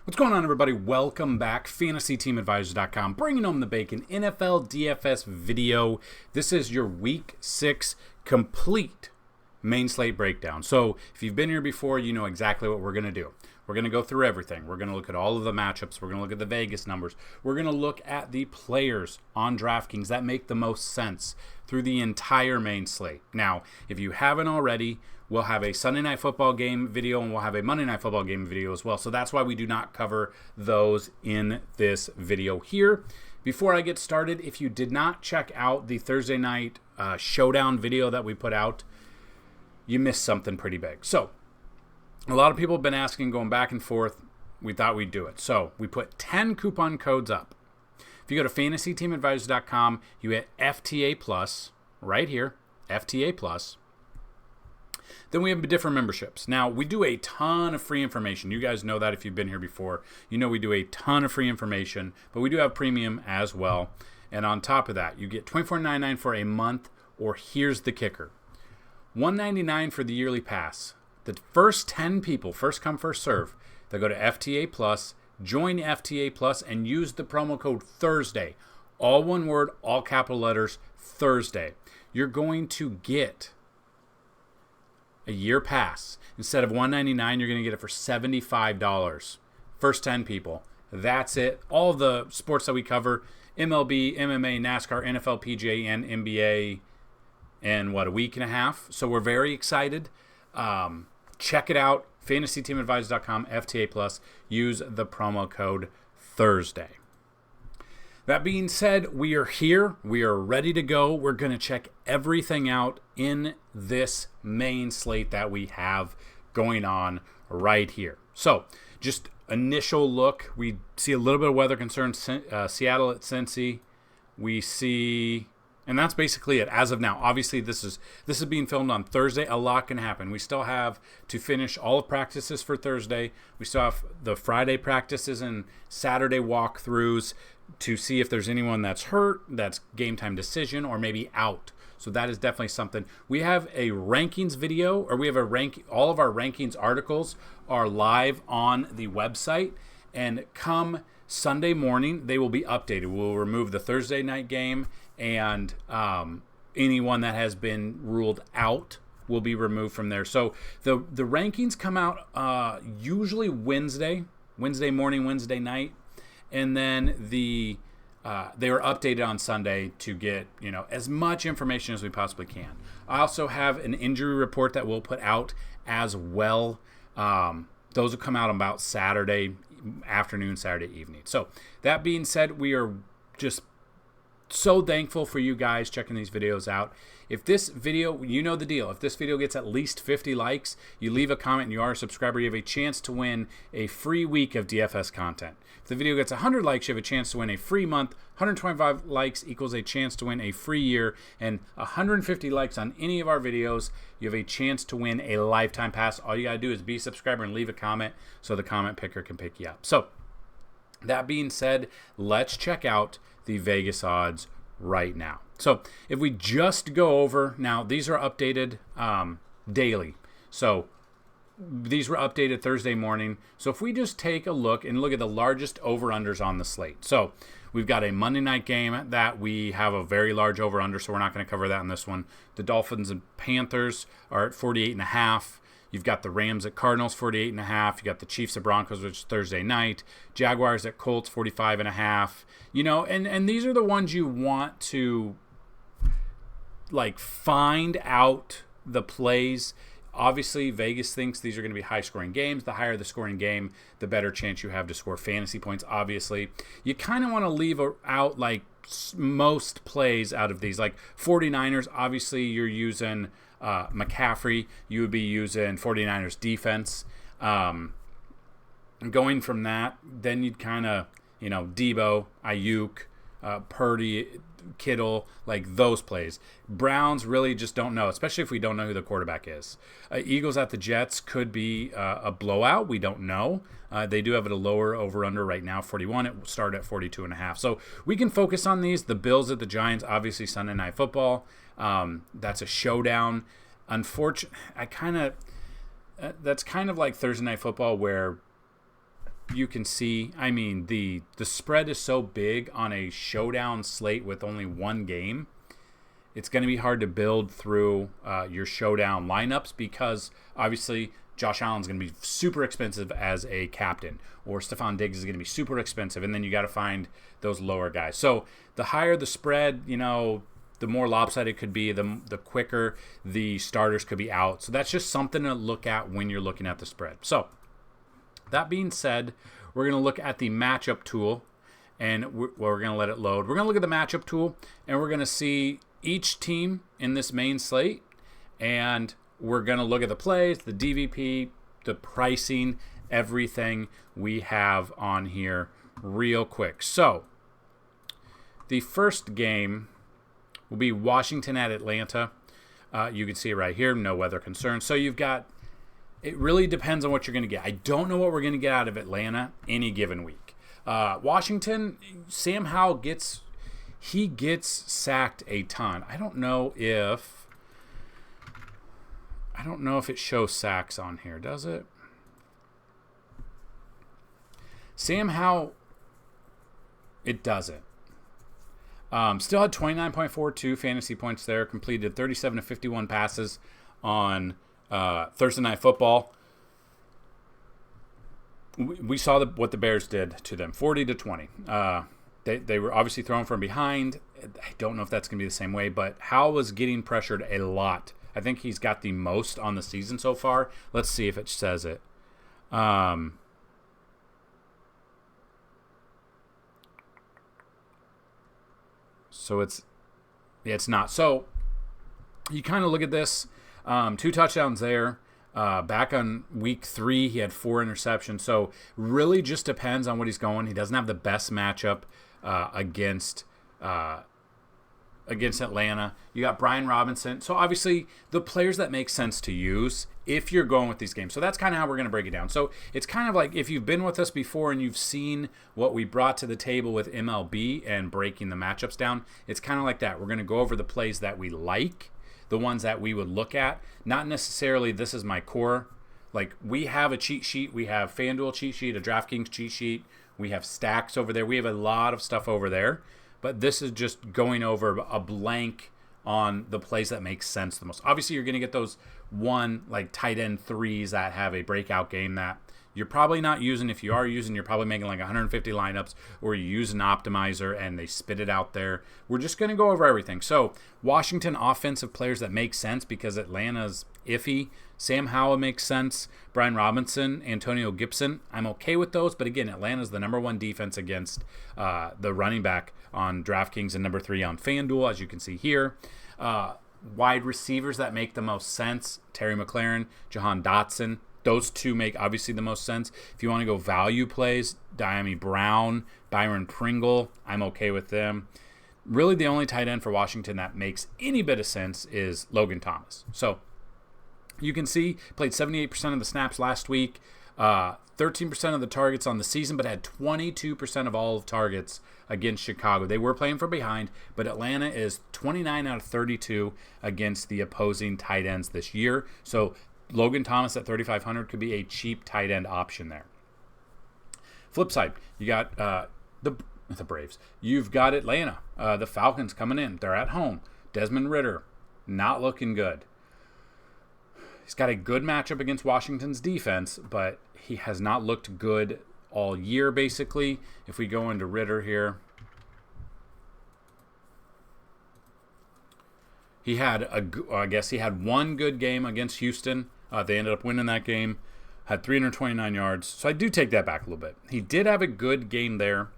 What's going on, everybody? Welcome back. FantasyTeamAdvisors.com, bringing home the bacon. NFL DFS video. This is your Week 6 complete main slate breakdown. So if you've been here before, you know exactly what we're going to do. We're going to go through everything. We're going to look at all of the matchups. We're going to look at the Vegas numbers. We're going to look at the players on DraftKings that make the most sense through the entire main slate. Now, if you haven't already, we'll have a Sunday Night Football game video, and we'll have a Monday Night Football game video as well. So that's why we do not cover those in this video here. Before I get started, if you did not check out the Thursday night showdown video that we put out, you missed something pretty big. So a lot of people have been asking, going back and forth. We thought we'd do it. So we put 10 coupon codes up. If you go to FantasyTeamAdvisors.com, you hit FTA Plus right here, FTA Plus. Then we have different memberships. Now, we do a ton of free information. You guys know that if you've been here before. You know we do a ton of free information, but we do have premium as well. And on top of that, you get $24.99 for a month, or here's the kicker, $199 for the yearly pass. The first 10 people, first come, first serve, that go to FTA Plus, join FTA Plus, and use the promo code Thursday. All one word, all capital letters, Thursday. You're going to get a year pass. Instead of $199, you're going to get it for $75. First 10 people. That's it. All the sports that we cover, MLB, MMA, NASCAR, NFL, PGA, and NBA, in a week and a half. So we're very excited. Check it out. FantasyTeamAdvisors.com, FTA Plus. Use the promo code Thursday. That being said, we are here. We are ready to go. We're going to check everything out in this main slate that we have going on right here. So, just initial look. We see a little bit of weather concerns. Seattle at Cincy. We see, and that's basically it as of now. Obviously, this is being filmed on Thursday. A lot can happen. We still have to finish all of practices for Thursday. We still have the Friday practices and Saturday walkthroughs to see if there's anyone that's hurt, that's game time decision, or maybe out. So that is definitely something. We have a rankings video, or we have all of our rankings articles are live on the website, and come Sunday morning, they will be updated. We'll remove the Thursday night game, and anyone that has been ruled out will be removed from there. So the rankings come out usually Wednesday morning, Wednesday night. And then they were updated on Sunday to get as much information as we possibly can. I also have an injury report that we'll put out as well. Those will come out about Saturday afternoon, Saturday evening. So that being said, we are just so thankful for you guys checking these videos out. If this video, you know the deal. If this video gets at least 50 likes, you leave a comment and you are a subscriber, you have a chance to win a free week of DFS content. If the video gets 100 likes, you have a chance to win a free month. 125 likes equals a chance to win a free year. And 150 likes on any of our videos, you have a chance to win a lifetime pass. All you got to do is be a subscriber and leave a comment so the comment picker can pick you up. So that being said, let's check out the Vegas odds right now. So if we just go over, now these are updated daily. So these were updated Thursday morning. So if we just take a look and look at the largest over-unders on the slate. So we've got a Monday night game that we have a very large over-under, so we're not going to cover that in this one. The Dolphins and Panthers are at 48.5. You've got the Rams at Cardinals, 48.5. You got the Chiefs at Broncos, which is Thursday night. Jaguars at Colts, 45.5. And these are the ones you want to find out the plays. Obviously, Vegas thinks these are going to be high-scoring games. The higher the scoring game, the better chance you have to score fantasy points, obviously. You kind of want to leave out, most plays out of these. Like 49ers, obviously, you're using McCaffrey. You would be using 49ers defense. Going from that, then you'd kind of, Debo, Ayuk, Purdy, Kittle, those plays. Browns really just don't know, especially if we don't know who the quarterback is. Eagles at the Jets could be a blowout. We don't know. They do have it a lower over-under right now, 41. It started at 42.5. So we can focus on these. The Bills at the Giants, obviously Sunday Night Football. That's a showdown. Unfortunately, that's kind of like Thursday Night Football where you can see, I mean, the spread is so big on a showdown slate with only one game. It's going to be hard to build through your showdown lineups because obviously Josh Allen's going to be super expensive as a captain, or Stephon Diggs is going to be super expensive, and then you got to find those lower guys. So the higher the spread, the more lopsided it could be, the quicker the starters could be out. So that's just something to look at when you're looking at the spread. So that being said, we're going to look at the matchup tool, and we're going to let it load. We're going to look at the matchup tool, and we're going to see each team in this main slate, and we're going to look at the plays, the DVP, the pricing, everything we have on here real quick. So the first game will be Washington at Atlanta. You can see it right here, no weather concerns. So you've got, it really depends on what you're going to get. I don't know what we're going to get out of Atlanta any given week. Washington, Sam Howell gets sacked a ton. I don't know if it shows sacks on here, does it? Sam Howell, it doesn't. Still had 29.42 fantasy points there. Completed 37 to 51 passes on Thursday Night Football. We saw what the Bears did to them, 40 to 20. They were obviously thrown from behind. I don't know if that's going to be the same way, but Howell was getting pressured a lot. I think he's got the most on the season so far. Let's see if it says it. So it's not. So you kind of look at this. 2 touchdowns there. Back on week 3, he had 4 interceptions. So really just depends on what he's going. He doesn't have the best matchup against Atlanta. You got Brian Robinson. So obviously the players that make sense to use if you're going with these games. So that's kind of how we're going to break it down. So it's kind of like if you've been with us before and you've seen what we brought to the table with MLB and breaking the matchups down, it's kind of like that. We're going to go over the plays that we like, the ones that we would look at. Not necessarily this is my core. Like we have a cheat sheet. We have FanDuel cheat sheet, a DraftKings cheat sheet. We have stacks over there. We have a lot of stuff over there. But this is just going over a blank on the plays that make sense the most. Obviously, you're going to get those tight end threes that have a breakout game that you're probably not using. If you are using, you're probably making like 150 lineups, or you use an optimizer and they spit it out there. We're just going to go over everything. So Washington offensive players that make sense because Atlanta's iffy. Sam Howell makes sense. Brian Robinson, Antonio Gibson. I'm okay with those. But again, Atlanta's the number 1 defense against the running back on DraftKings and number 3 on FanDuel, as you can see here. Wide receivers that make the most sense. Terry McLaurin, Jahan Dotson. Those 2 make obviously the most sense. If you want to go value plays, Diami Brown, Byron Pringle, I'm okay with them. Really the only tight end for Washington that makes any bit of sense is Logan Thomas. So you can see played 78% of the snaps last week, 13% of the targets on the season, but had 22% of all of targets against Chicago. They were playing from behind, but Atlanta is 29 out of 32 against the opposing tight ends this year. So Logan Thomas at 3,500 could be a cheap tight end option there. Flip side, you got the Braves. You've got Atlanta. The Falcons coming in. They're at home. Desmond Ridder, not looking good. He's got a good matchup against Washington's defense, but he has not looked good all year, basically. If we go into Ridder here, he had one good game against Houston. They ended up winning that game. Had 329 yards. So I do take that back a little bit. He did have a good game there.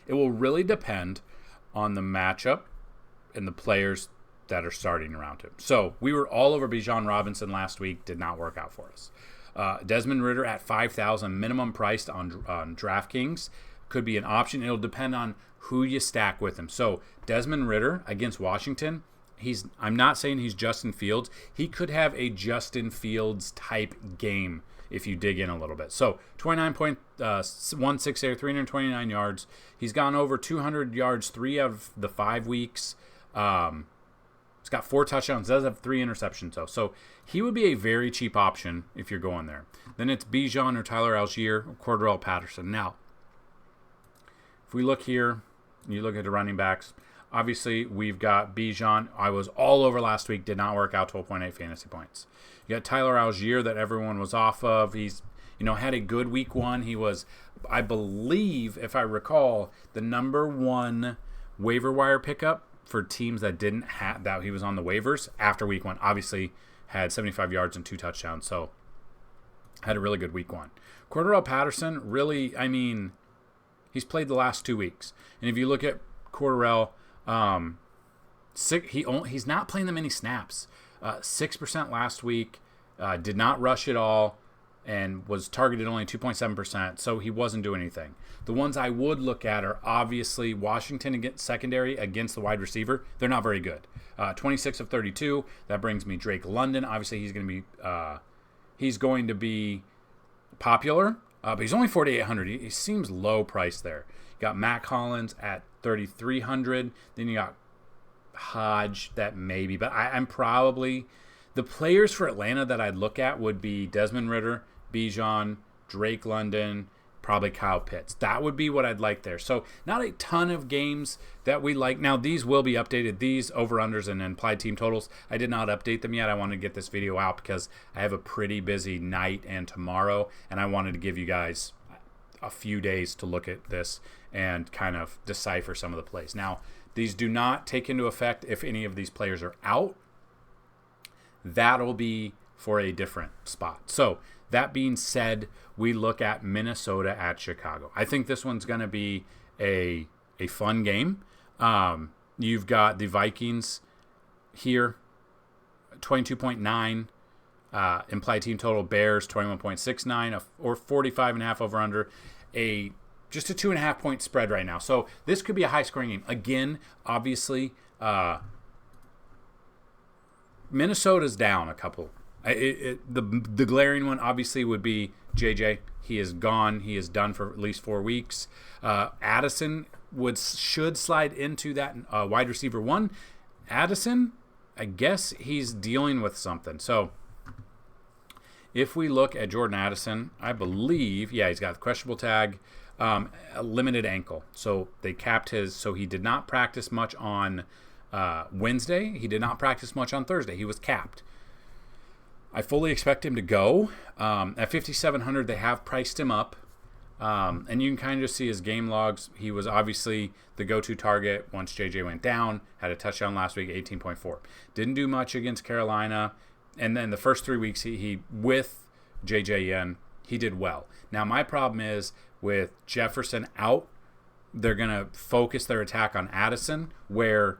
It will really depend on the matchup and the players that are starting around him. So we were all over Bijan Robinson last week. Did not work out for us. Desmond Ridder at 5,000 minimum priced on DraftKings could be an option. It'll depend on who you stack with him. So Desmond Ridder against Washington, I'm not saying he's Justin Fields. He could have a Justin Fields type game if you dig in a little bit. So 29.16 there, 329 yards. He's gone over 200 yards 3 out of the 5 weeks. He's got 4 touchdowns, does have 3 interceptions, though. So he would be a very cheap option if you're going there. Then it's Bijan or Tyler Algier or Cordarrelle Patterson. Now, if we look here, you look at the running backs, obviously we've got Bijan. I was all over last week, did not work out, 12.8 fantasy points. You got Tyler Algier that everyone was off of. He's had a good week 1. He was, I believe, if I recall, the number 1 waiver wire pickup for teams that didn't have that he was on the waivers after week 1. Obviously had 75 yards and 2 touchdowns, so had a really good week 1. Cordarrelle Patterson, really, he's played the last 2 weeks, and if you look at Cordarrelle, he's not playing that many snaps. 6% last week, did not rush at all, and was targeted only 2.7%, so he wasn't doing anything. The ones I would look at are obviously Washington against secondary against the wide receiver. They're not very good. 26 of 32. That brings me Drake London. Obviously, he's going to be popular, but he's only 4,800. He seems low price there. You got Matt Collins at 3,300. Then you got Hodge that maybe, but I'm probably the players for Atlanta that I'd look at would be Desmond Ridder, Bijan, Drake London, probably Kyle Pitts. That would be what I'd like there. So not a ton of games that we like. Now, these will be updated. These over-unders and implied team totals, I did not update them yet. I wanted to get this video out because I have a pretty busy night and tomorrow, and I wanted to give you guys a few days to look at this and kind of decipher some of the plays. Now, these do not take into effect if any of these players are out. That'll be for a different spot. So that being said, we look at Minnesota at Chicago. I think this one's going to be a fun game. You've got the Vikings here, 22.9. Implied team total, Bears 21.69 or 45.5 over under. Just a 2.5 point spread right now. So this could be a high scoring game. Again, obviously, Minnesota's down a couple. The glaring one obviously would be JJ. He is gone. He is done for at least 4 weeks. Addison should slide into that wide receiver 1. Addison, I guess he's dealing with something. So if we look at Jordan Addison, I believe, he's got the questionable tag, a limited ankle. So they capped his, so he did not practice much on Wednesday. He did not practice much on Thursday. He was capped. I fully expect him to go. At 5,700, they have priced him up. And you can kind of just see his game logs. He was obviously the go-to target once JJ went down. Had a touchdown last week, 18.4. Didn't do much against Carolina. And then the first 3 weeks, he with JJ in, he did well. Now, my problem is with Jefferson out, they're going to focus their attack on Addison, where,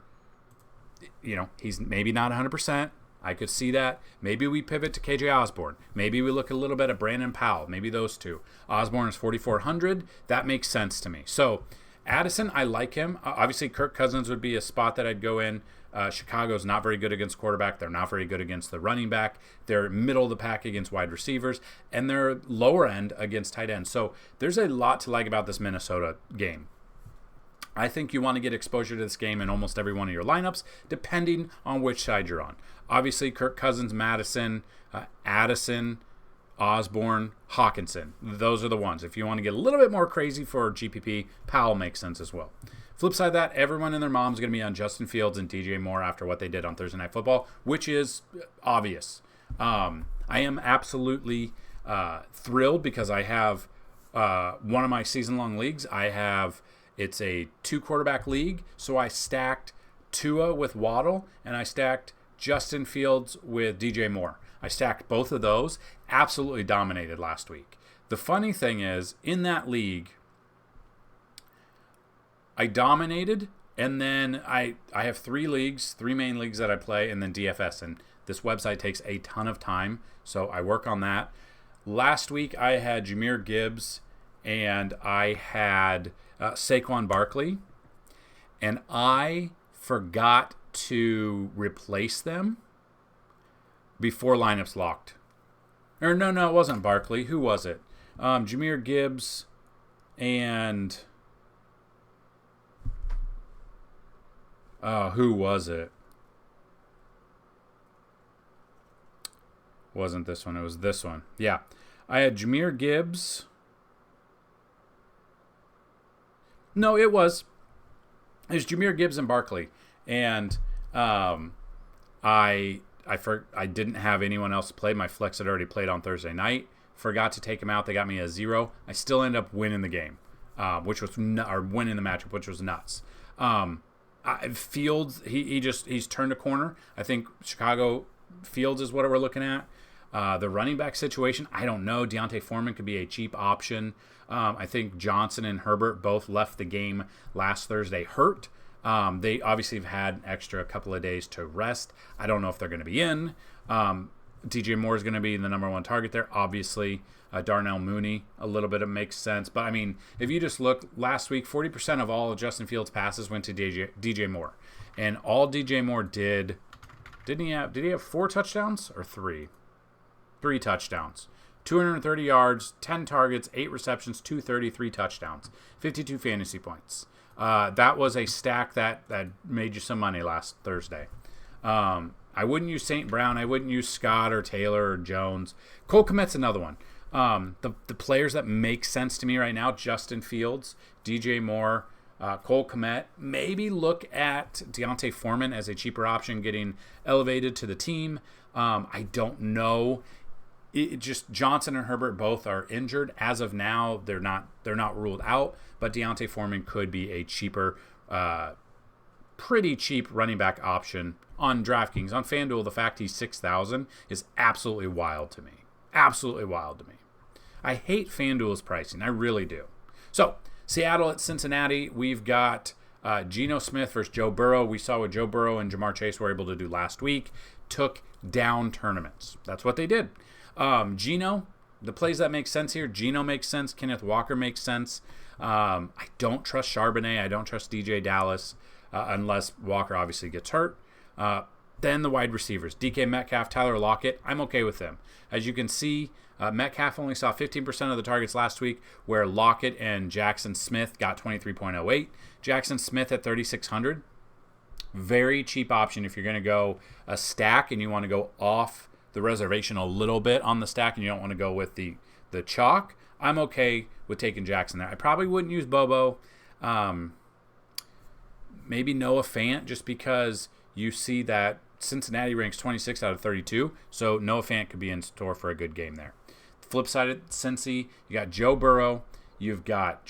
he's maybe not 100%. I could see that. Maybe we pivot to KJ Osborne. Maybe we look a little bit at Brandon Powell. Maybe those two. Osborne is 4,400. That makes sense to me. So Addison, I like him. Obviously, Kirk Cousins would be a spot that I'd go in. Chicago's not very good against quarterback. They're not very good against the running back. They're middle of the pack against wide receivers. And they're lower end against tight ends. So there's a lot to like about this Minnesota game. I think you want to get exposure to this game in almost every one of your lineups, depending on which side you're on. Obviously, Kirk Cousins, Madison, Addison, Osborne, Hawkinson. Those are the ones. If you want to get a little bit more crazy for GPP, Powell makes sense as well. Flip side of that, everyone and their mom is going to be on Justin Fields and DJ Moore after what they did on Thursday Night Football, which is obvious. I am absolutely thrilled because I have one of my season-long leagues. It's a 2-quarterback league, so I stacked Tua with Waddle, and I stacked Justin Fields with DJ Moore. I stacked both of those, absolutely dominated last week. The funny thing is, in that league, I dominated, and then I have 3 main leagues that I play, and then DFS, and this website takes a ton of time, so I work on that. Last week, I had Jahmyr Gibbs, and I had Saquon Barkley, and I forgot to replace them before lineups locked. Or no, it wasn't Barkley. Who was it? Jahmyr Gibbs and who was it? Wasn't this one. It was this one. Yeah. I had Jahmyr Gibbs. No, it was. It was Jahmyr Gibbs and Barkley. And I didn't have anyone else to play. My flex had already played on Thursday night. Forgot to take him out. They got me a 0. I still ended up winning the game, which was or winning the matchup, which was nuts. Fields, he's turned a corner. I think Chicago Fields is what we're looking at. The running back situation, I don't know. Deontay Foreman could be a cheap option. I think Johnson and Herbert both left the game last Thursday hurt. They obviously have had an extra couple of days to rest. I don't know if they're going to be in. DJ Moore is going to be the number one target there. Obviously, Darnell Mooney, a little bit, it makes sense. But, I mean, if you just look, last week, 40% of all of Justin Fields' passes went to DJ Moore. And all DJ Moore did he have 4 touchdowns or 3? 3 touchdowns. 230 yards, 10 targets, 8 receptions, 233 touchdowns, 52 fantasy points. That was a stack that made you some money last Thursday. I wouldn't use St. Brown. I wouldn't use Scott or Taylor or Jones. Cole Kmet's another one. The players that make sense to me right now, Justin Fields, DJ Moore, Cole Kmet. Maybe look at Deontay Foreman as a cheaper option getting elevated to the team. I don't know. Just Johnson and Herbert both are injured. As of now, they're not ruled out, but Deontay Foreman could be a cheaper, pretty cheap running back option on DraftKings. On FanDuel, the fact he's 6,000 is absolutely wild to me. Absolutely wild to me. I hate FanDuel's pricing. I really do. So, Seattle at Cincinnati, we've got Geno Smith versus Joe Burrow. We saw what Joe Burrow and Jamar Chase were able to do last week. Took down tournaments. That's what they did. Geno, the plays that make sense here. Geno makes sense. Kenneth Walker makes sense. I don't trust Charbonnet. I don't trust DJ Dallas unless Walker obviously gets hurt. Then the wide receivers, DK Metcalf, Tyler Lockett. I'm okay with them. As you can see, Metcalf only saw 15% of the targets last week, where Lockett and Jackson Smith got 23.08. Jackson Smith at 3,600. Very cheap option if you're going to go a stack and you want to go off the reservation a little bit on the stack and you don't want to go with the chalk. I'm okay with taking Jackson there. I probably wouldn't use Bobo. Maybe Noah Fant, just because you see that Cincinnati ranks 26 out of 32, so Noah Fant could be in store for a good game there. Flip side of Cincy, you got Joe Burrow, you've got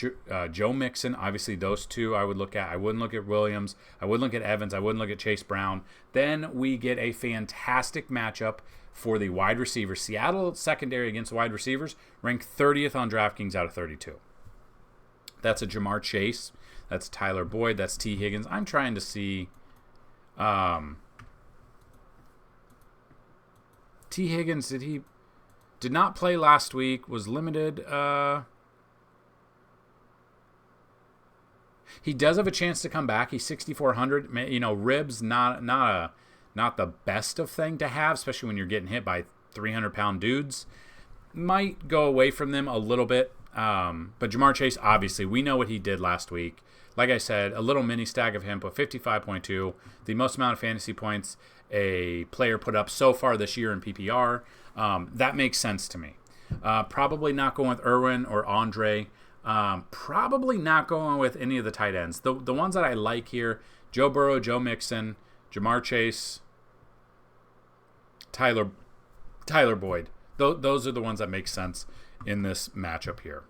Joe Mixon. Obviously, those two I would look at. I wouldn't look at Williams. I wouldn't look at Evans. I wouldn't look at Chase Brown. Then we get a fantastic matchup for the wide receivers. Seattle secondary against wide receivers ranked 30th on DraftKings out of 32. That's a Jamar Chase. That's Tyler Boyd. That's T. Higgins. I'm trying to see. T. Higgins, did not play last week, was limited. He does have a chance to come back. He's 6,400. Ribs not the best of thing to have, especially when you're getting hit by 300-pound dudes. Might go away from them a little bit. But Jamar Chase, obviously, we know what he did last week. Like I said, a little mini stack of him, put 55.2, the most amount of fantasy points a player put up so far this year in PPR. That makes sense to me. Probably not going with Irwin or Andre. Probably not going with any of the tight ends. The ones that I like here, Joe Burrow, Joe Mixon, Jamar Chase, Tyler Boyd. Those are the ones that make sense in this matchup here.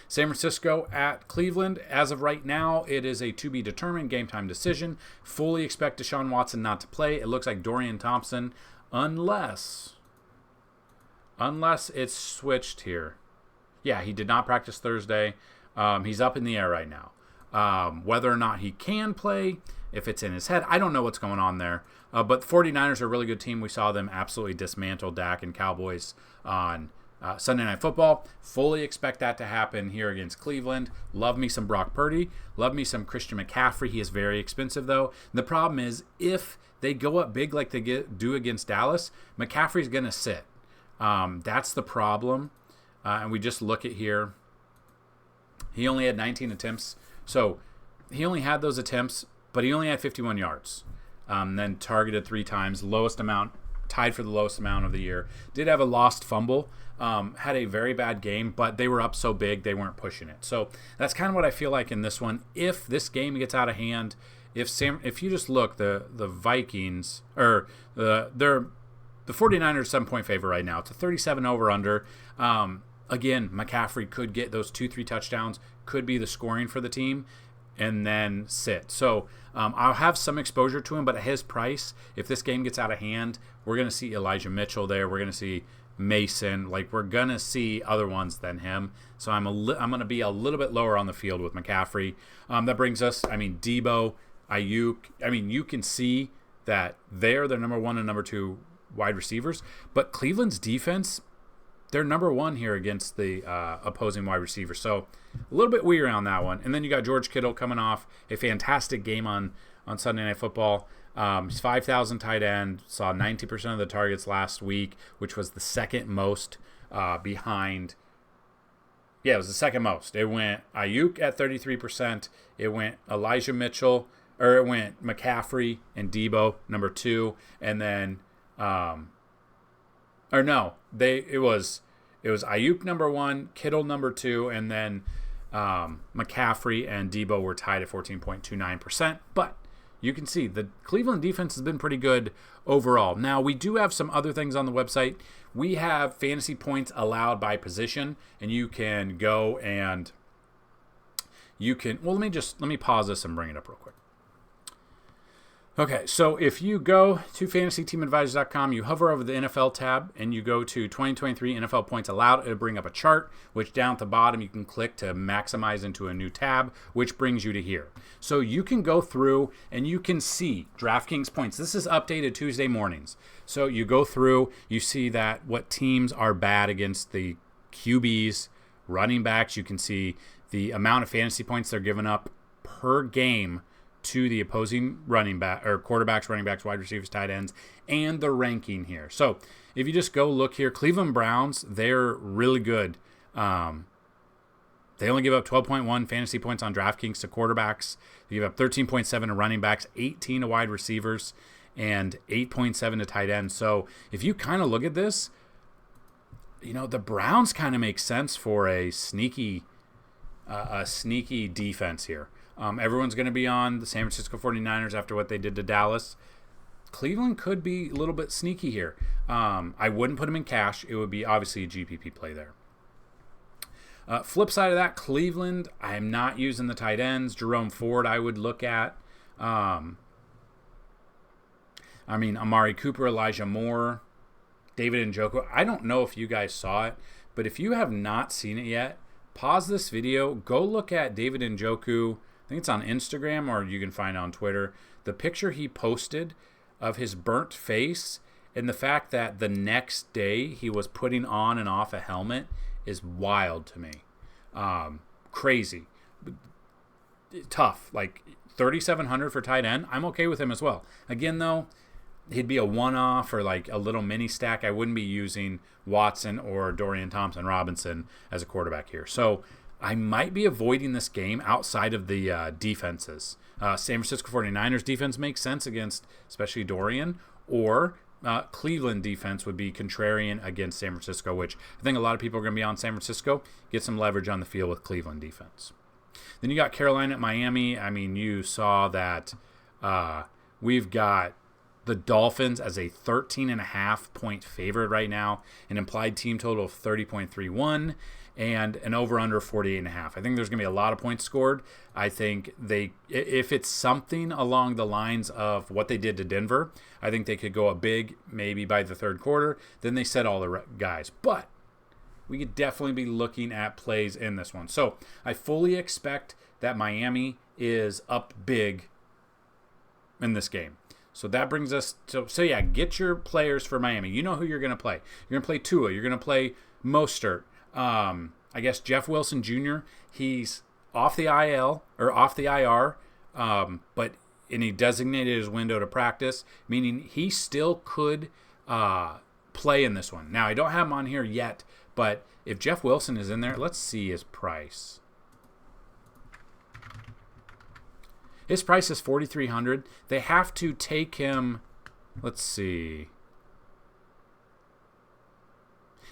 San Francisco at Cleveland. As of right now, it is a to-be-determined game-time decision. Fully expect Deshaun Watson not to play. It looks like Dorian Thompson, unless it's switched here. Yeah, he did not practice Thursday. He's up in the air right now. Whether or not he can play, if it's in his head, I don't know what's going on there. But the 49ers are a really good team. We saw them absolutely dismantle Dak and Cowboys on Sunday Night Football. Fully expect that to happen here against Cleveland. Love me some Brock Purdy. Love me some Christian McCaffrey. He is very expensive, though. The problem is, if they go up big like they do against Dallas, McCaffrey's going to sit. That's the problem. And we just look at here. He only had 19 attempts. So he only had those attempts, but he only had 51 yards. Then targeted 3 times. Lowest amount tied for the lowest amount of the year. Did have a lost fumble. Had a very bad game, but they were up so big they weren't pushing it. So that's kind of what I feel like in this one. If this game gets out of hand, if you just look, the Vikings, or the 49ers 7-point favorite right now. It's a 37 over-under. Again, McCaffrey could get those 2-3 touchdowns, could be the scoring for the team, and then sit. So I'll have some exposure to him, but at his price, if this game gets out of hand, we're going to see Elijah Mitchell there. We're going to see Mason. Like, we're going to see other ones than him. So I'm going to be a little bit lower on the field with McCaffrey. That brings us, Debo, Ayuk. You can see that they're their number 1 and number 2 wide receivers, but Cleveland's defense, they're number 1 here against the opposing wide receiver. So a little bit weird on that one. And then you got George Kittle coming off a fantastic game on Sunday Night Football. He's 5,000 tight end, saw 90% of the targets last week, which was the second most behind. Yeah, it was the second most. It went Ayuk at 33%. It went Elijah Mitchell, or it went McCaffrey and Debo, number 2, and then it was Ayuk number 1, Kittle number 2, and then McCaffrey and Debo were tied at 14.29%. But you can see the Cleveland defense has been pretty good overall. Now, we do have some other things on the website. We have fantasy points allowed by position, and you can go and let me pause this and bring it up real quick. Okay, so if you go to fantasyteamadvisors.com, you hover over the NFL tab, and you go to 2023 NFL points allowed. It'll bring up a chart, which down at the bottom you can click to maximize into a new tab, which brings you to here. So you can go through and you can see DraftKings points. This is updated Tuesday mornings. So you go through, you see that what teams are bad against the QBs, running backs. You can see the amount of fantasy points they're giving up per game to the opposing running back or quarterbacks, running backs, wide receivers, tight ends, and the ranking here. So if you just go look here, Cleveland Browns, they're really good. They only give up 12.1 fantasy points on DraftKings to quarterbacks. They give up 13.7 to running backs, 18 to wide receivers, and 8.7 to tight ends. So if you kind of look at this, the Browns kind of make sense for a sneaky defense here. Everyone's going to be on the San Francisco 49ers after what they did to Dallas. Cleveland could be a little bit sneaky here. I wouldn't put them in cash. It would be obviously a GPP play there. Flip side of that, Cleveland, I'm not using the tight ends. Jerome Ford I would look at. Amari Cooper, Elijah Moore, David Njoku. I don't know if you guys saw it, but if you have not seen it yet, pause this video. Go look at David Njoku. I think it's on Instagram, or you can find it on Twitter. The picture he posted of his burnt face, and the fact that the next day he was putting on and off a helmet is wild to me. Crazy. Tough. Like 3,700 for tight end. I'm okay with him as well. Again, though, he'd be a one-off or like a little mini stack. I wouldn't be using Watson or Dorian Thompson-Robinson as a quarterback here. So I might be avoiding this game outside of the defenses. San Francisco 49ers defense makes sense against especially Dorian, or Cleveland defense would be contrarian against San Francisco, which I think a lot of people are going to be on San Francisco. Get some leverage on the field with Cleveland defense. Then you got Carolina at Miami. You saw that we've got the Dolphins as a 13.5 point favorite right now, an implied team total of 30.31, and an over-under 48.5. I think there's going to be a lot of points scored. I think if it's something along the lines of what they did to Denver, I think they could go up big maybe by the third quarter. Then they set all the guys. But we could definitely be looking at plays in this one. So I fully expect that Miami is up big in this game. So that brings us to, get your players for Miami. You know who you're going to play. You're going to play Tua. You're going to play Mostert. I guess Jeff Wilson Jr., he's off the IL or off the IR, and he designated his window to practice, meaning he still could play in this one. Now, I don't have him on here yet, but if Jeff Wilson is in there, let's see his price. His price is $4,300. They have to take him. Let's see.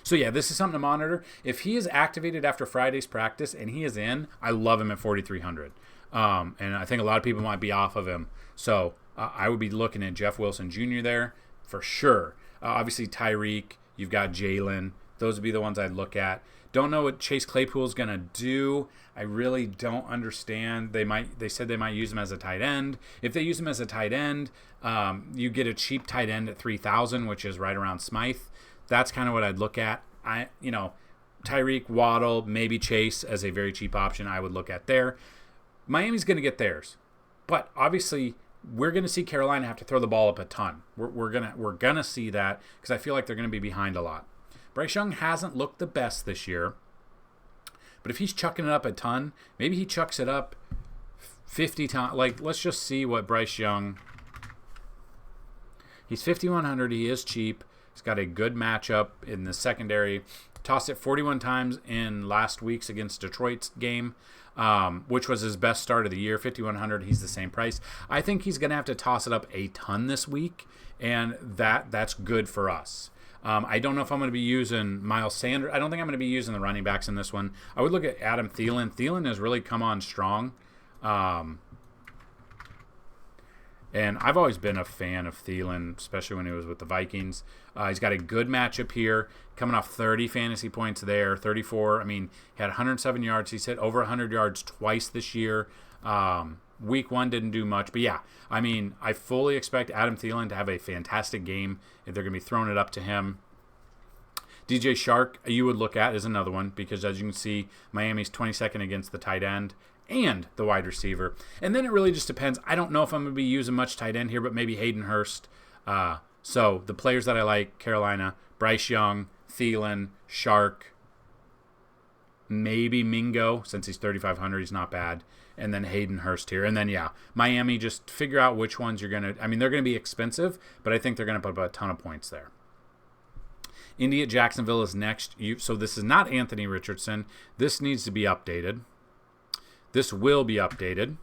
So yeah, this is something to monitor. If he is activated after Friday's practice and he is in, I love him at 4,300. And I think a lot of people might be off of him. So I would be looking at Jeff Wilson Jr. there for sure. Obviously Tyreek, you've got Jalen. Those would be the ones I'd look at. Don't know what Chase Claypool's going to do. I really don't understand. They said they might use him as a tight end. If they use him as a tight end, you get a cheap tight end at 3,000, which is right around Smythe. That's kind of what I'd look at. Tyreek, Waddle, maybe Chase as a very cheap option I would look at there. Miami's going to get theirs. But obviously, we're going to see Carolina have to throw the ball up a ton. We're gonna see that because I feel like they're going to be behind a lot. Bryce Young hasn't looked the best this year. But if he's chucking it up a ton, maybe he chucks it up 50 times. Like, let's just see what Bryce Young... He's 5,100. He is cheap. He's got a good matchup in the secondary. Tossed it 41 times in last week's against Detroit's game, which was his best start of the year. 5,100. He's the same price. I think he's going to have to toss it up a ton this week, and that's good for us. I don't know if I'm going to be using Miles Sanders. I don't think I'm going to be using the running backs in this one. I would look at Adam Thielen. Thielen has really come on strong. And I've always been a fan of Thielen, especially when he was with the Vikings. He's got a good matchup here, coming off 30 fantasy points there, 34. I mean, he had 107 yards. He's hit over 100 yards twice this year. Week 1 didn't do much. But, yeah, I mean, I fully expect Adam Thielen to have a fantastic game if they're going to be throwing it up to him. DJ Shark, you would look at, is another one because, as you can see, Miami's 22nd against the tight end and the wide receiver. And then it really just depends. I don't know if I'm going to be using much tight end here, but maybe Hayden Hurst. So the players that I like, Carolina, Bryce Young, Thielen, Shark, maybe Mingo, since he's 3,500, he's not bad. And then Hayden Hurst here. And then, yeah, Miami, just figure out which ones you're going to... I mean, they're going to be expensive, but I think they're going to put up a ton of points there. Indy at Jacksonville is next. So this is not Anthony Richardson. This needs to be updated. This will be updated.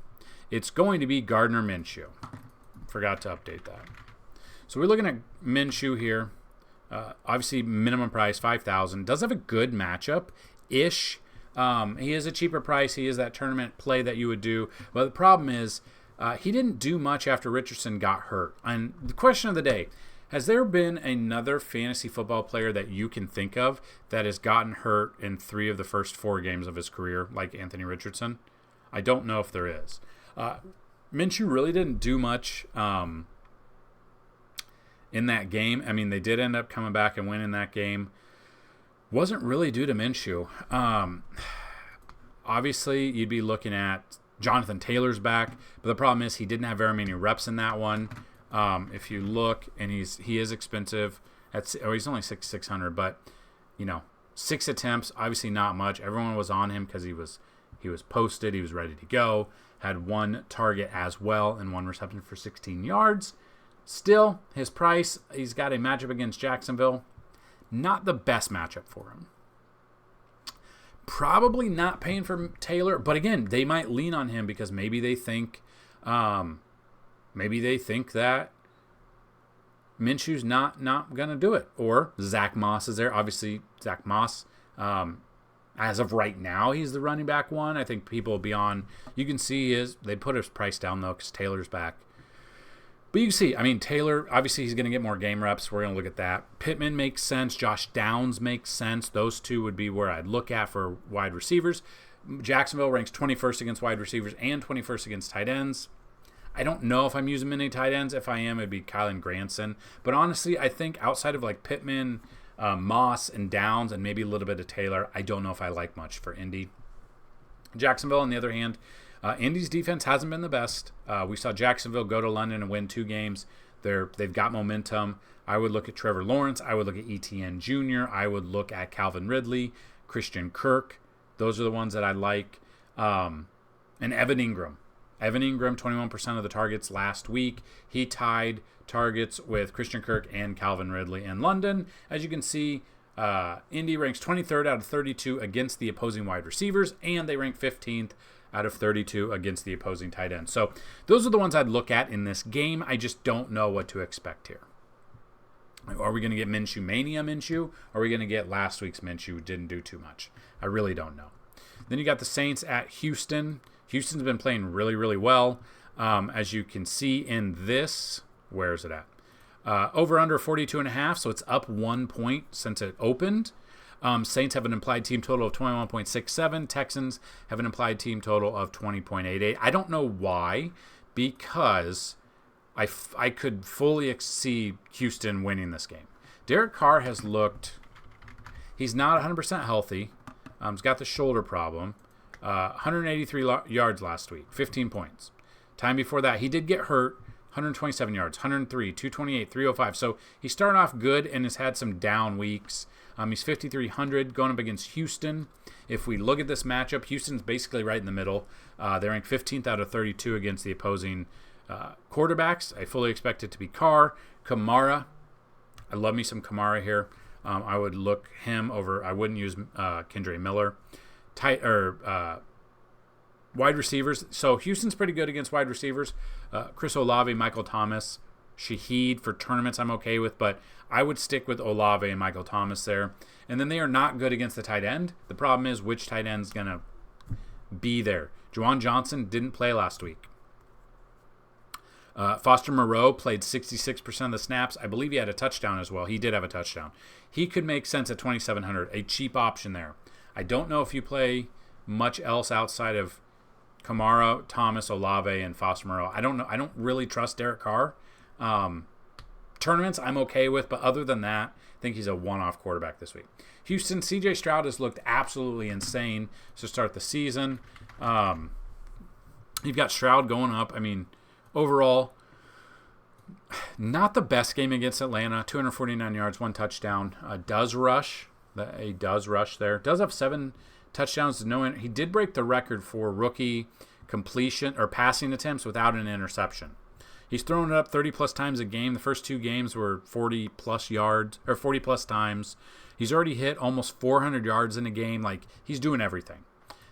It's going to be Gardner Minshew. Forgot to update that. So we're looking at Minshew here. Obviously, minimum price, $5,000. Does have a good matchup-ish. He is a cheaper price. He is that tournament play that you would do. But the problem is he didn't do much after Richardson got hurt. And the question of the day, has there been another fantasy football player that you can think of that has gotten hurt in 3 of the first 4 games of his career, like Anthony Richardson? I don't know if there is. Minshew really didn't do much in that game. I mean, they did end up coming back and winning that game. Wasn't really due to Minshew. Obviously, you'd be looking at Jonathan Taylor's back, but the problem is he didn't have very many reps in that one. If you look, and he is expensive. He's only 6,600, but 6 attempts, obviously not much. Everyone was on him because he was posted, he was ready to go. Had 1 target as well and 1 reception for 16 yards. Still, his price, he's got a matchup against Jacksonville. Not the best matchup for him. Probably not paying for Taylor, but again, they might lean on him because maybe they think that Minshew's not going to do it. Or Zach Moss is there. Obviously, Zach Moss, as of right now, he's the running back one. I think people will be on. You can see they put his price down, though, because Taylor's back. But you can see, I mean, Taylor, obviously he's going to get more game reps. We're going to look at that. Pittman makes sense. Josh Downs makes sense. Those 2 would be where I'd look at for wide receivers. Jacksonville ranks 21st against wide receivers and 21st against tight ends. I don't know if I'm using many tight ends. If I am, it'd be Kylen Granson. But honestly, I think outside of like Pittman, Moss, and Downs, and maybe a little bit of Taylor, I don't know if I like much for Indy. Jacksonville, on the other hand, Indy's defense hasn't been the best. We saw Jacksonville go to London and win 2 games. They've got momentum. I would look at Trevor Lawrence. I would look at ETN Jr. I would look at Calvin Ridley, Christian Kirk. Those are the ones that I like. And Evan Ingram. Evan Ingram, 21% of the targets last week. He tied targets with Christian Kirk and Calvin Ridley in London. As you can see, Indy ranks 23rd out of 32 against the opposing wide receivers, and they rank 15th out of 32 against the opposing tight end. So those are the ones I'd look at in this game. I just don't know what to expect here. Are we going to get Minshew Mania Minshew? Or are we going to get last week's Minshew who didn't do too much? I really don't know. Then you got the Saints at Houston. Houston's been playing really, really well. As you can see in this, where is it at? Over under 42.5, so it's up 1 point since it opened. Saints have an implied team total of 21.67. Texans have an implied team total of 20.88. I don't know why, because I could fully see Houston winning this game. Derek Carr has looked, he's not 100% healthy. He's got the shoulder problem. 183 yards last week, 15 points. Time before that, he did get hurt. 127 yards, 103, 228, 305. So he started off good and has had some down weeks. He's 5,300 going up against Houston. If we look at this matchup, Houston's basically right in the middle. They're ranked 15th out of 32 against the opposing quarterbacks. I fully expect it to be Carr. Kamara, I love me some Kamara here. I would look him over. I wouldn't use Kendre Miller. Wide receivers. So Houston's pretty good against wide receivers. Chris Olave, Michael Thomas, Shaheed for tournaments I'm okay with, but I would stick with Olave and Michael Thomas there. And then they are not good against the tight end. The problem is which tight end's going to be there. Juwan Johnson didn't play last week. Foster Moreau played 66% of the snaps. I believe he had a touchdown as well. He did have a touchdown. He could make sense at 2,700, a cheap option there. I don't know if you play much else outside of Kamara, Thomas, Olave, and Foster Moreau. I don't know. I don't really trust Derek Carr. Tournaments I'm okay with, but other than that, I think he's a one-off quarterback this week. Houston, CJ Stroud has looked absolutely insane to start the season. You've got Stroud going up. I mean, overall, not the best game against Atlanta. 249 yards, 1 touchdown. Does rush. He does rush there. Does have 7 touchdowns to no. He did break the record for rookie completion or passing attempts without an interception. He's thrown it up 30-plus times a game. The first 2 games were 40-plus yards or 40-plus times. He's already hit almost 400 yards in a game. Like, he's doing everything.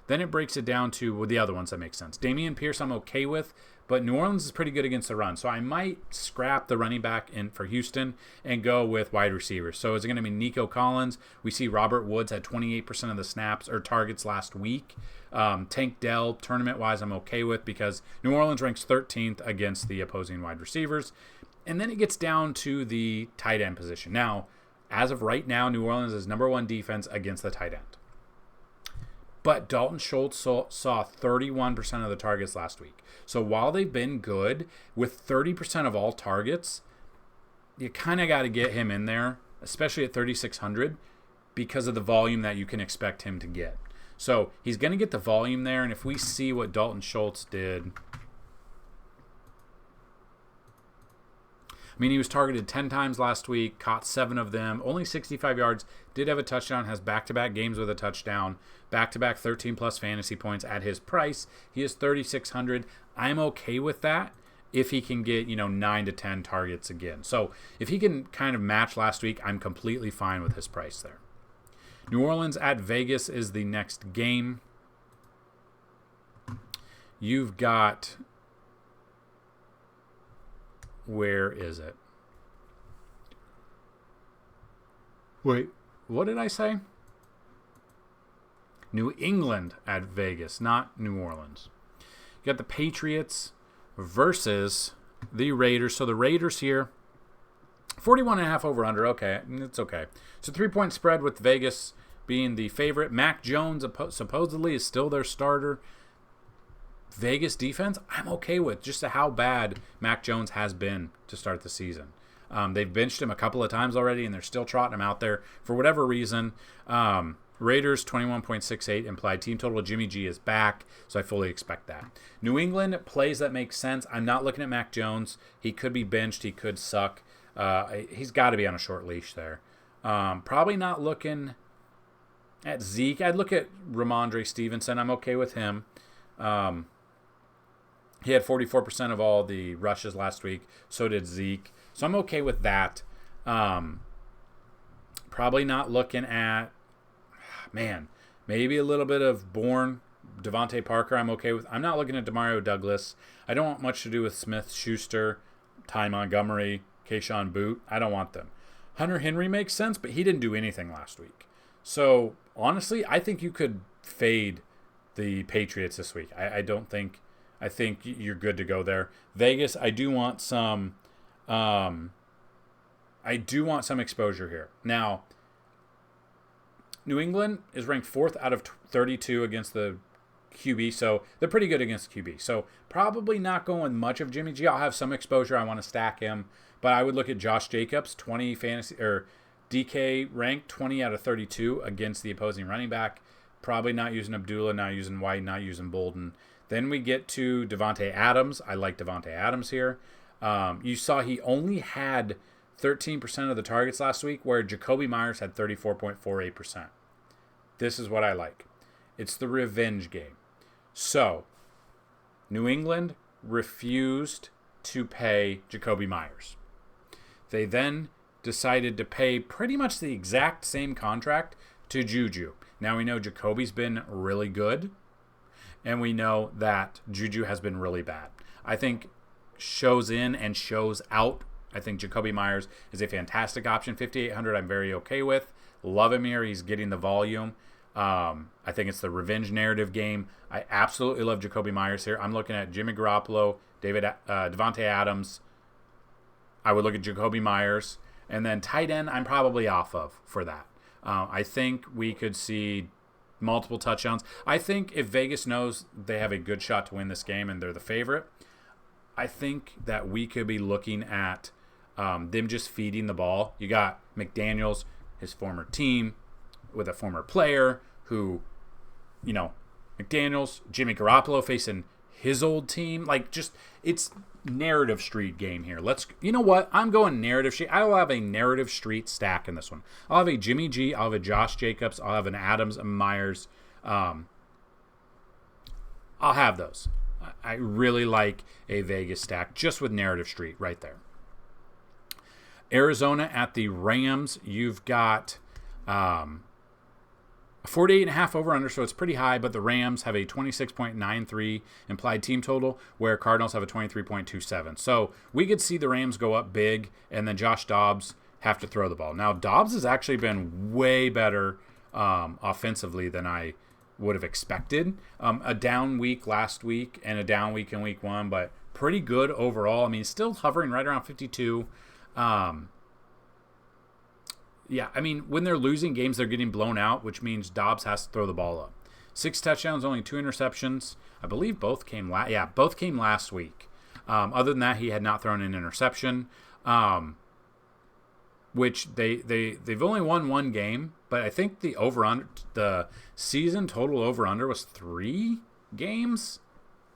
Then it breaks it down to the other ones that make sense. Dameon Pierce I'm okay with, but New Orleans is pretty good against the run. So I might scrap the running back in for Houston and go with wide receivers. So is it going to be Nico Collins? We see Robert Woods had 28% of the snaps or targets last week. Tank Dell, tournament-wise, I'm okay with because New Orleans ranks 13th against the opposing wide receivers. And then it gets down to the tight end position. Now, as of right now, New Orleans is number 1 defense against the tight end. But Dalton Schultz saw 31% of the targets last week. So while they've been good, with 30% of all targets, you kind of got to get him in there, especially at 3,600, because of the volume that you can expect him to get. So he's going to get the volume there, and if we see what Dalton Schultz did, I mean, he was targeted 10 times last week, caught 7 of them, only 65 yards, did have a touchdown, has back-to-back games with a touchdown, back-to-back 13-plus fantasy points at his price. He is 3,600. I'm okay with that if he can get, 9 to 10 targets again. So if he can kind of match last week, I'm completely fine with his price there. New Orleans at Vegas is the next game. You've got... Where is it? Wait, what did I say? New England at Vegas, not New Orleans. You got the Patriots versus the Raiders. So the Raiders here, 41.5 over under. Okay, it's okay. So 3-point spread with Vegas being the favorite. Mac Jones supposedly is still their starter. Vegas defense, I'm okay with just how bad Mac Jones has been to start the season. They've benched him a couple of times already, and they're still trotting him out there for whatever reason. Raiders, 21.68 implied team total. Jimmy G is back, so I fully expect that. New England, plays that make sense. I'm not looking at Mac Jones. He could be benched. He could suck. He's got to be on a short leash there. Probably not looking at Zeke. I'd look at Ramondre Stevenson. I'm okay with him. He had 44% of all the rushes last week. So did Zeke. So I'm okay with that. Probably not looking at, maybe a little bit of Bourne, Devontae Parker I'm okay with. I'm not looking at Demario Douglas. I don't want much to do with Smith, Schuster, Ty Montgomery, Keyshawn Boot. I don't want them. Hunter Henry makes sense, but he didn't do anything last week. So, honestly, I think you could fade the Patriots this week. I think you're good to go there. Vegas, I do want some exposure here. Now, New England is ranked 4th out of 32 against the QB, so they're pretty good against QB. So probably not going much of Jimmy G. I'll have some exposure. I want to stack him, but I would look at Josh Jacobs, 20 fantasy or DK ranked 20 out of 32 against the opposing running back. Probably not using Abdullah, not using White, not using Bolden. Then we get to Devontae Adams. I like Devontae Adams here. You saw he only had 13% of the targets last week, where Jacoby Myers had 34.48%. This is what I like. It's the revenge game. So, New England refused to pay Jacoby Myers. They then decided to pay pretty much the exact same contract to Juju. Now we know Jacoby's been really good, and we know that Juju has been really bad. I think shows in and shows out. I think Jacoby Myers is a fantastic option. 5,800 I'm very okay with. Love him here. He's getting the volume. I think it's the revenge narrative game. I absolutely love Jacoby Myers here. I'm looking at Jimmy Garoppolo, Devontae Adams. I would look at Jacoby Myers. And then tight end, I'm probably off of for that. I think we could see multiple touchdowns. I think if Vegas knows they have a good shot to win this game and they're the favorite, I think that we could be looking at them just feeding the ball. You got McDaniels, his former team, with a former player who, McDaniels, Jimmy Garoppolo facing his old team. It's narrative street game here. You know what? I'm going narrative street. I will have a narrative street stack in this one. I'll have a Jimmy G. I'll have a Josh Jacobs. I'll have an Adams, a Myers. I'll have those. I really like a Vegas stack just with narrative street right there. Arizona at the Rams. You've got 48.5 over under, so it's pretty high, but the Rams have a 26.93 implied team total, where Cardinals have a 23.27. So we could see the Rams go up big, and then Josh Dobbs have to throw the ball. Now, Dobbs has actually been way better offensively than I would have expected. A down week last week and a down week in week 1, but pretty good overall. I mean, still hovering right around 52. Yeah, I mean, when they're losing games, they're getting blown out, which means Dobbs has to throw the ball up. 6 touchdowns, only 2 interceptions. I believe both came last week. Other than that, he had not thrown an interception, which they've only won 1 game, but I think the season total over-under was 3 games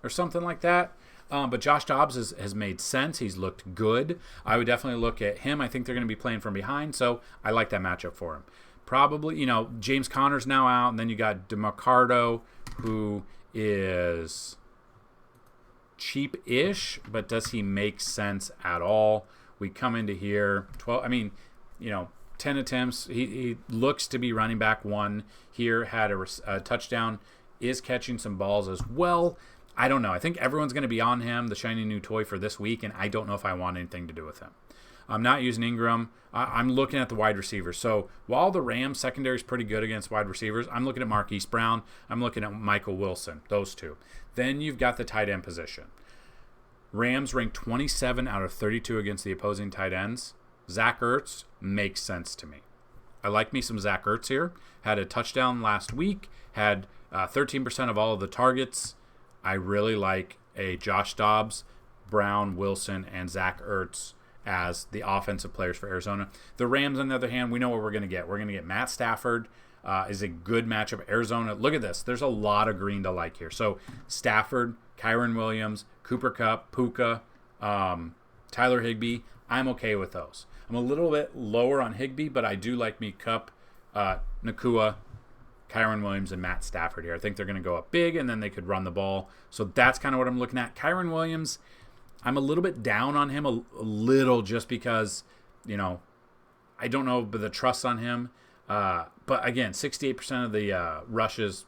or something like that. But Josh Dobbs has made sense. He's looked good. I would definitely look at him. I think they're going to be playing from behind, so I like that matchup for him. Probably, James Conner's now out, and then you got DeMarcado, who is cheap-ish, but does he make sense at all? We come into here, 10 attempts. He looks to be running back 1 here, had a touchdown, is catching some balls as well. I don't know. I think everyone's going to be on him, the shiny new toy for this week, and I don't know if I want anything to do with him. I'm not using Ingram. I'm looking at the wide receivers. So while the Rams secondary is pretty good against wide receivers, I'm looking at Marquise Brown. I'm looking at Michael Wilson, those 2. Then you've got the tight end position. Rams ranked 27 out of 32 against the opposing tight ends. Zach Ertz makes sense to me. I like me some Zach Ertz here. Had a touchdown last week. Had 13% of all of the targets. I really like a Josh Dobbs, Brown, Wilson, and Zach Ertz as the offensive players for Arizona. The Rams, on the other hand, we know what we're going to get. We're going to get Matt Stafford. Is a good matchup. Arizona, look at this. There's a lot of green to like here. So Stafford, Kyron Williams, Cooper Kupp, Puka, Tyler Higbee. I'm okay with those. I'm a little bit lower on Higbee, but I do like me Kupp, Nakua, Kyron Williams, and Matt Stafford here. I think they're going to go up big, and then they could run the ball. So that's kind of what I'm looking at. Kyron Williams, I'm a little bit down on him, a little, just because, I don't know the trust on him. But again, 68% of the rushes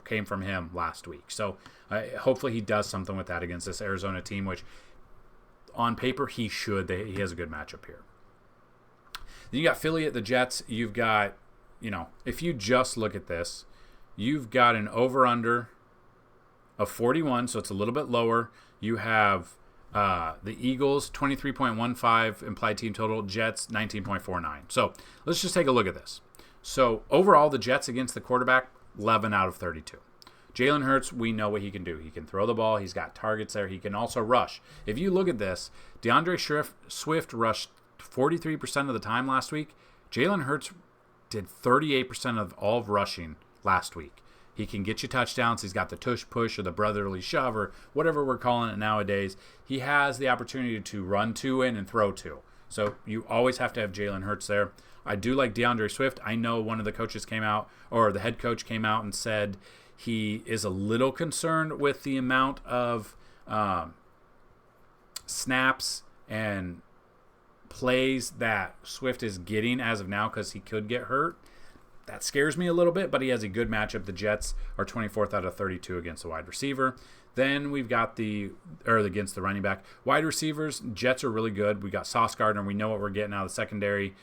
came from him last week. So hopefully he does something with that against this Arizona team, which on paper he should. He has a good matchup here. You got Philly at the Jets. You've got, if you just look at this, you've got an over-under of 41, so it's a little bit lower. You have the Eagles, 23.15 implied team total. Jets, 19.49. So let's just take a look at this. So overall, the Jets against the quarterback, 11 out of 32. Jalen Hurts, we know what he can do. He can throw the ball. He's got targets there. He can also rush. If you look at this, DeAndre Swift rushed 43% of the time last week. Jalen Hurts did 38% of all of rushing last week. He can get you touchdowns. He's got the tush push or the brotherly shove or whatever we're calling it nowadays. He has the opportunity to run to and throw to. So you always have to have Jalen Hurts there. I do like DeAndre Swift. I know one of the coaches came out, or the head coach came out and said he is a little concerned with the amount of snaps and plays that Swift is getting as of now because he could get hurt. That scares me a little bit, but he has a good matchup. The Jets are 24th out of 32 against the wide receiver. Then we've got against the running back. Wide receivers, Jets are really good. We got Sauce Gardner. We know what we're getting out of the secondary.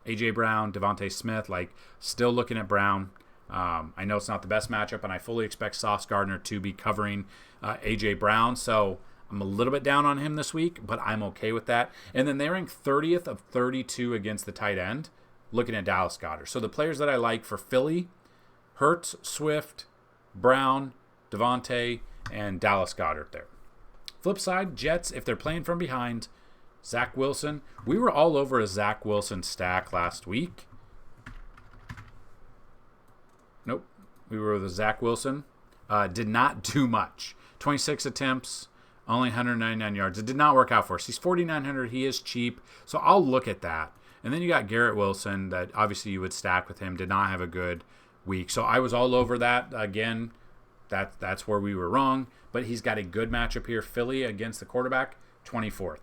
A.J. Brown, Devontae Smith, still looking at Brown. I know it's not the best matchup, and I fully expect Sauce Gardner to be covering A.J. Brown. So I'm a little bit down on him this week, but I'm okay with that. And then they rank 30th of 32 against the tight end, looking at Dallas Goedert. So the players that I like for Philly, Hurts, Swift, Brown, Devontae, and Dallas Goedert there. Flip side, Jets, if they're playing from behind, Zach Wilson. We were all over a Zach Wilson stack last week. Nope. We were with a Zach Wilson. Did not do much. 26 attempts, only 199 yards. It did not work out for us. He's 4,900. He is cheap. So I'll look at that. And then you got Garrett Wilson that obviously you would stack with him. Did not have a good week. So I was all over that. Again, that's where we were wrong. But he's got a good matchup here. Philly against the quarterback, 24th.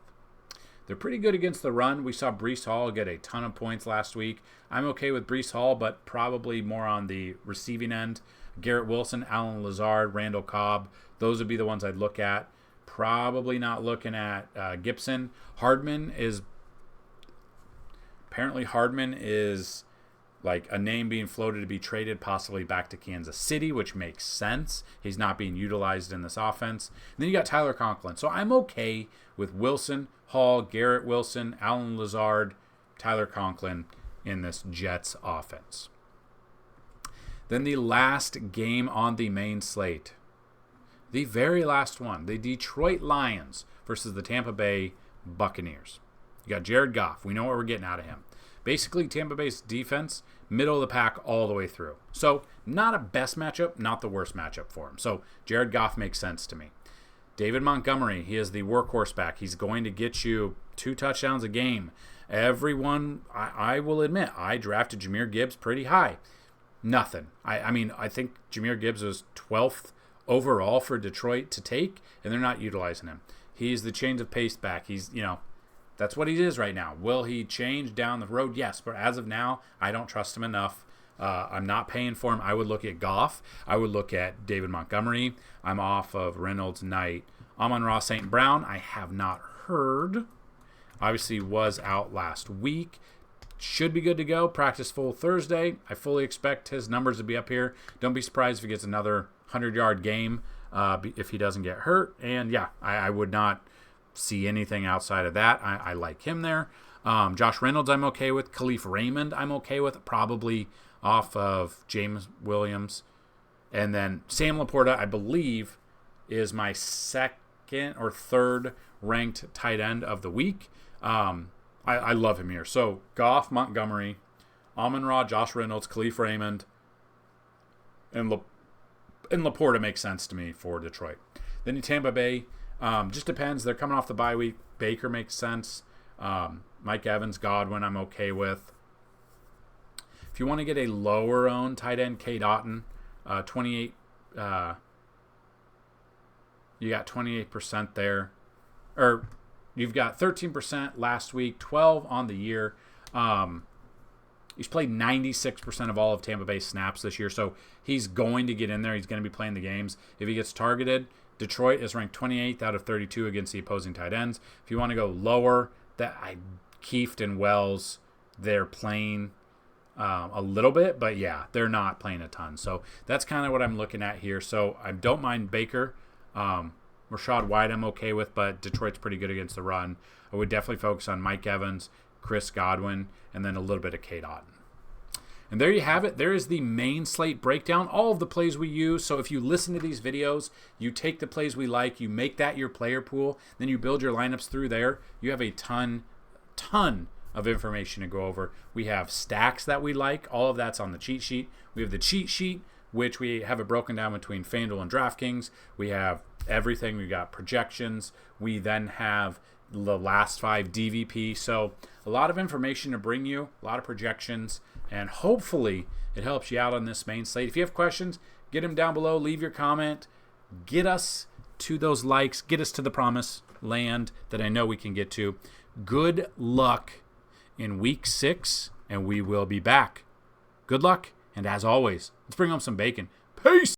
They're pretty good against the run. We saw Breece Hall get a ton of points last week. I'm okay with Breece Hall, but probably more on the receiving end. Garrett Wilson, Allen Lazard, Randall Cobb. Those would be the ones I'd look at. Probably not looking at Gibson. Hardman is like a name being floated to be traded possibly back to Kansas City, which makes sense. He's not being utilized in this offense. And then you got Tyler Conklin. So I'm okay with Wilson, Hall, Garrett Wilson, Allen Lazard, Tyler Conklin in this Jets offense. Then the last game on the main slate. The very last one. The Detroit Lions versus the Tampa Bay Buccaneers. You got Jared Goff. We know what we're getting out of him. Basically, Tampa Bay's defense, middle of the pack all the way through. So, not a best matchup, not the worst matchup for him. So, Jared Goff makes sense to me. David Montgomery, he is the workhorse back. He's going to get you 2 touchdowns a game. Everyone, I will admit, I drafted Jahmyr Gibbs pretty high. Nothing. I think Jahmyr Gibbs was 12th overall for Detroit to take, and they're not utilizing him. He's the change of pace back. He's, that's what he is right now. Will he change down the road? Yes, but as of now, I don't trust him enough. I'm not paying for him. I would look at Goff. I would look at David Montgomery. I'm off of Reynolds, Knight, Amon-Ra St. Brown. I have not heard. Obviously was out last week. Should be good to go. Practice full Thursday. I fully expect his numbers to be up here. Don't be surprised if he gets another 100-yard game if he doesn't get hurt. And, yeah, I would not see anything outside of that. I like him there. Josh Reynolds I'm okay with. Khalif Raymond I'm okay with. Probably off of James Williams. And then Sam Laporta, I believe, is my second or third ranked tight end of the week. I love him here. So Goff, Montgomery, Amon-Ra, Josh Reynolds, Khalif Raymond, and Laporta makes sense to me for Detroit. Then in Tampa Bay, just depends. They're coming off the bye week. Baker makes sense. Mike Evans, Godwin, I'm okay with. If you want to get a lower owned tight end, Cade Otton, 28. You got 28% there, or you've got 13% last week, 12 on the year. He's played 96% of all of Tampa Bay snaps this year, so he's going to get in there. He's going to be playing the games. If he gets targeted, Detroit is ranked 28th out of 32 against the opposing tight ends. If you want to go lower, that I Kieft and Wells, they're playing a little bit, but yeah, they're not playing a ton. So that's kind of what I'm looking at here. So I don't mind Baker. Rashad White I'm okay with, but Detroit's pretty good against the run. I would definitely focus on Mike Evans, Chris Godwin, and then a little bit of Cade Otton. And there you have it. There is the main slate breakdown, all of the plays we use. So if you listen to these videos, you take the plays we like, you make that your player pool, then you build your lineups through there. You have a ton of information to go over. We have stacks that we like. All of that's on the cheat sheet. We have the cheat sheet, which we have it broken down between FanDuel and DraftKings. We have everything. We got projections. We then have the last 5 DVP. So a lot of information to bring you, a lot of projections, and hopefully it helps you out on this main slate. If you have questions, get them down below. Leave your comment. Get us to those likes. Get us to the promised land that I know we can get to. Good luck in week 6, and we will be back. Good luck, and as always, let's bring home some bacon. Peace!